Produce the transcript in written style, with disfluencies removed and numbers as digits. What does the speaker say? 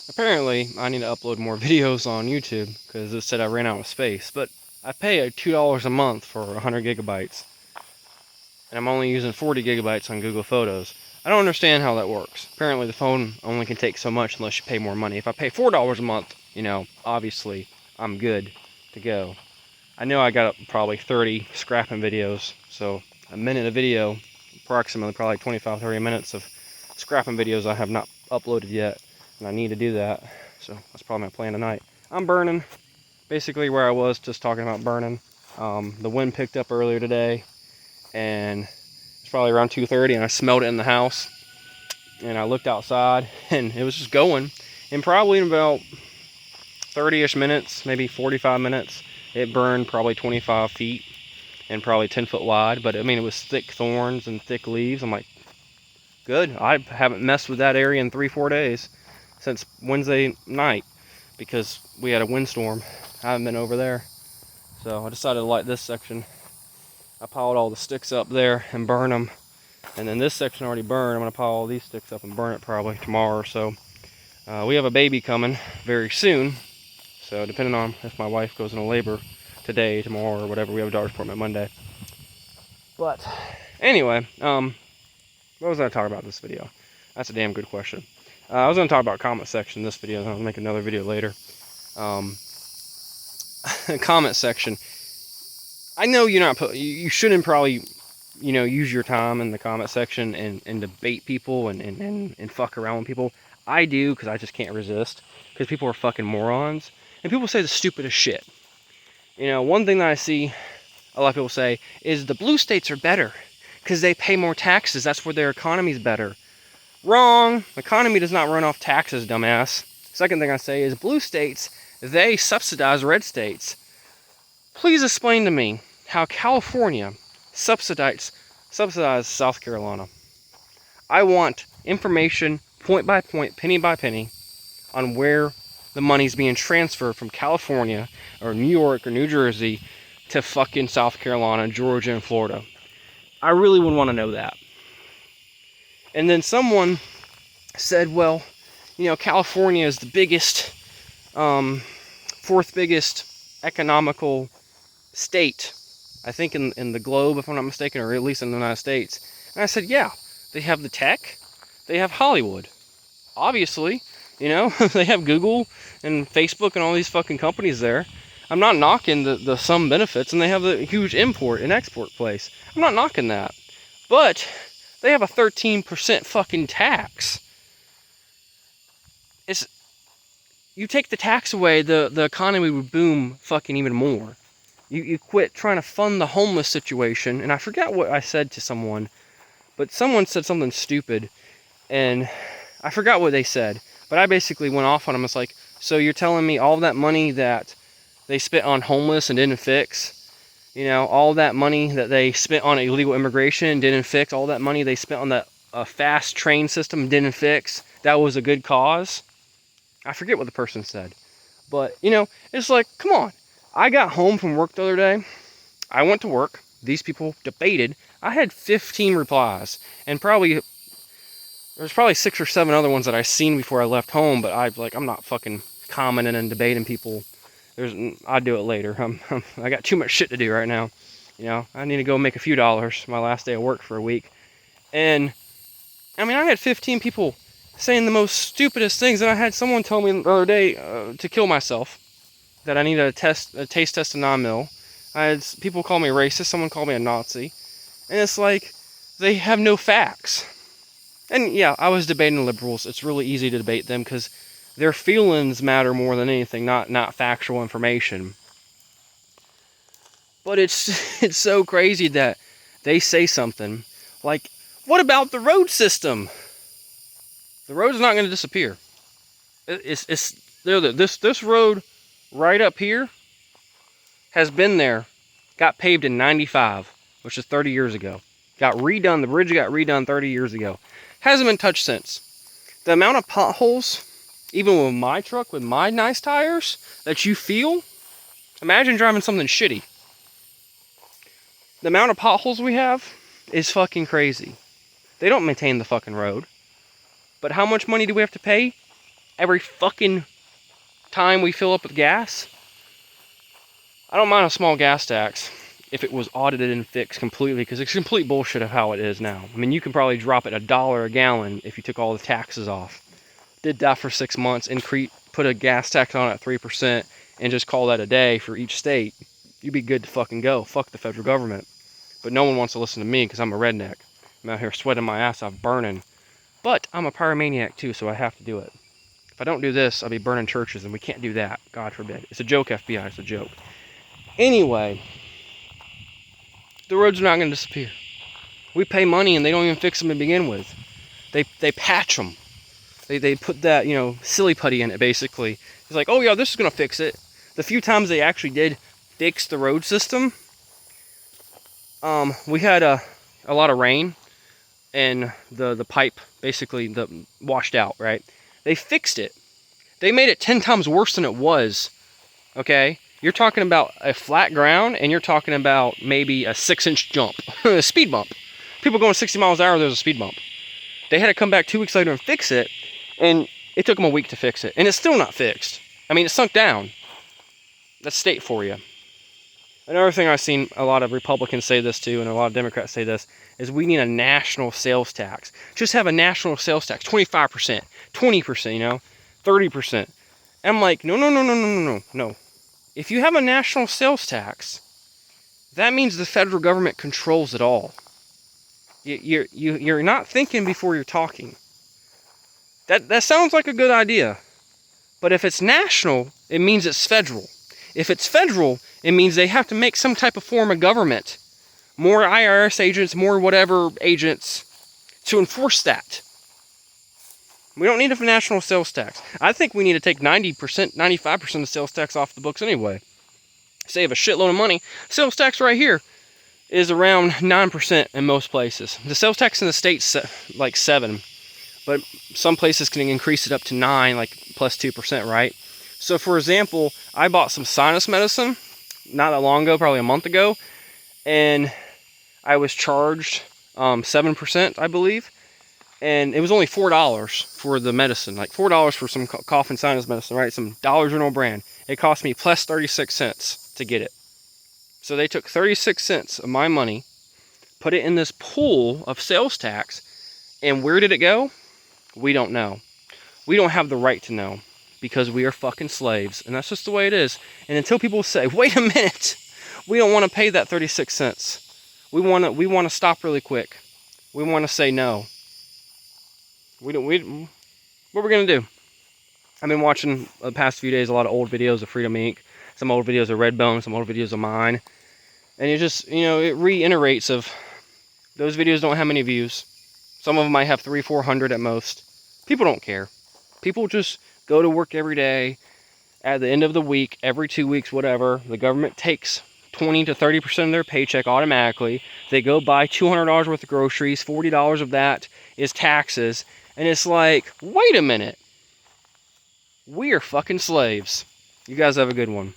Apparently, I need to upload more videos on YouTube because it said I ran out of space. But I pay $2 a month for 100 gigabytes, and I'm only using 40 gigabytes on Google Photos. I don't understand how that works. Apparently, the phone only can take so much unless you pay more money. If I pay $4 a month, obviously I'm good to go. I know I got probably 30 scrapping videos, so a minute of video, approximately probably 25, 30 minutes of scrapping videos I have not uploaded yet, and I need to do that. So that's probably my plan tonight. I'm burning, basically where I was just talking about burning. The wind picked up earlier today, and it's probably around 2:30, and I smelled it in the house. And I looked outside, and it was just going. And probably in about 30-ish minutes, maybe 45 minutes, it burned probably 25 feet and probably 10 foot wide. But I mean, it was thick thorns and thick leaves. I'm like, good. I haven't messed with that area in 3-4 days since Wednesday night because we had a windstorm. I haven't been over there. So I decided to light this section. I piled all the sticks up there and burn them. And then this section already burned. I'm going to pile all these sticks up and burn it probably tomorrow or so. We have a baby coming very soon. So depending on if my wife goes into labor today, tomorrow, or whatever, we have a doctor's appointment Monday. But anyway, what was I talking about this video? That's a damn good question. I was going to talk about comment section in this video, and I'll make another video later. Comment section. I know you're not. You shouldn't probably, use your time in the comment section and debate people and fuck around with people. I do because I just can't resist. Because people are fucking morons, and people say the stupidest shit. One thing that I see a lot of people say is the blue states are better because they pay more taxes. That's where their economy's better. Wrong. Economy does not run off taxes, dumbass. Second thing I say is blue states, they subsidize red states. Please explain to me how California subsidizes South Carolina. I want information, point by point, penny by penny, on where the money's being transferred from California or New York or New Jersey to fucking South Carolina, Georgia, and Florida. I really would want to know that. And then someone said, well, California is the biggest, fourth biggest economical state, I think in the globe, if I'm not mistaken, or at least in the United States. And I said, yeah, they have the tech, they have Hollywood. Obviously, they have Google and Facebook and all these fucking companies there. I'm not knocking the some benefits, and they have a huge import and export place. I'm not knocking that. But they have a 13% fucking tax. You take the tax away, the economy would boom fucking even more. You quit trying to fund the homeless situation. And I forgot what I said to someone, but someone said something stupid, and I forgot what they said. But I basically went off on them. It's like, so you're telling me all that money that they spent on homeless and didn't fix, all that money that they spent on illegal immigration and didn't fix, all that money they spent on that fast train system and didn't fix, that was a good cause? I forget what the person said. But, it's like, come on. I got home from work the other day. I went to work. These people debated. I had 15 replies. And there's probably 6 or 7 other ones that I seen before I left home. But I'm not fucking commenting and debating people. I'll do it later. I got too much shit to do right now. I need to go make a few dollars. My last day of work for a week. And, I had 15 people saying the most stupidest things. And I had someone tell me the other day to kill myself. That I need a taste test of non-mill. I had people call me racist. Someone called me a Nazi. And it's like, they have no facts. And yeah, I was debating liberals. It's really easy to debate them because their feelings matter more than anything, not factual information. But it's so crazy that they say something like, what about the road system? The road's not going to disappear. This road right up here has been there, got paved in 95, which is 30 years ago. The bridge got redone 30 years ago. Hasn't been touched since. The amount of potholes, even with my truck, with my nice tires, that you feel, imagine driving something shitty. The amount of potholes we have is fucking crazy. They don't maintain the fucking road. But how much money do we have to pay every fucking time we fill up with gas. I don't mind a small gas tax if it was audited and fixed completely, because it's complete bullshit of how it is now. I mean, you can probably drop it $1 a gallon if you took all the taxes off. Did that for 6 months, put a gas tax on it at 3%, and just call that a day for each state. You'd be good to fucking go. Fuck the federal government. But no one wants to listen to me because I'm a redneck. I'm out here sweating my ass off, burning. But I'm a pyromaniac too, so I have to do it. If I don't do this, I'll be burning churches, and we can't do that. God forbid. It's a joke, FBI. It's a joke. Anyway, the roads are not going to disappear. We pay money, and they don't even fix them to begin with. They patch them. They put that, silly putty in it, basically. It's like, oh yeah, this is going to fix it. The few times they actually did fix the road system, we had a lot of rain, and the pipe basically washed out, right? They fixed it. They made it 10 times worse than it was, okay? You're talking about a flat ground, and you're talking about maybe a 6-inch jump, a speed bump. People going 60 miles an hour, there's a speed bump. They had to come back 2 weeks later and fix it, and it took them a week to fix it. And it's still not fixed. I mean, it sunk down. That's state for you. Another thing I've seen a lot of Republicans say this too, and a lot of Democrats say this, is we need a national sales tax. Just have a national sales tax, 25%, 20%, 30%. And I'm like, no. If you have a national sales tax, that means the federal government controls it all. You're not thinking before you're talking. That sounds like a good idea. But if it's national, it means it's federal. If it's federal, it means they have to make some type of form of government. More IRS agents, more whatever agents to enforce that. We don't need a national sales tax. I think we need to take 90%, 95% of sales tax off the books anyway. Save a shitload of money. Sales tax right here is around 9% in most places. The sales tax in the states like 7%, but some places can increase it up to 9%, like plus 2%, right? So for example, I bought some sinus medicine not that long ago, probably a month ago, and I was charged 7%, I believe, and it was only $4 for the medicine, like $4 for some cough and sinus medicine, right? Some Dollar General brand. It cost me plus 36 cents to get it. So they took 36 cents of my money, put it in this pool of sales tax, and where did it go? We don't know. We don't have the right to know, because we are fucking slaves, and that's just the way it is. And until people say, wait a minute, we don't want to pay that 36 cents. We want to stop really quick. We want to say no. What are we going to do? I've been watching the past few days a lot of old videos of Freedom Inc., some old videos of Redbone, some old videos of mine. And it just, it reiterates of, those videos don't have many views. Some of them might have 300-400 at most. People don't care. People just go to work every day. At the end of the week, every 2 weeks, whatever, the government takes 20 to 30% of their paycheck automatically. They go buy $200 worth of groceries. $40 of that is taxes. And it's like, wait a minute. We are fucking slaves. You guys have a good one.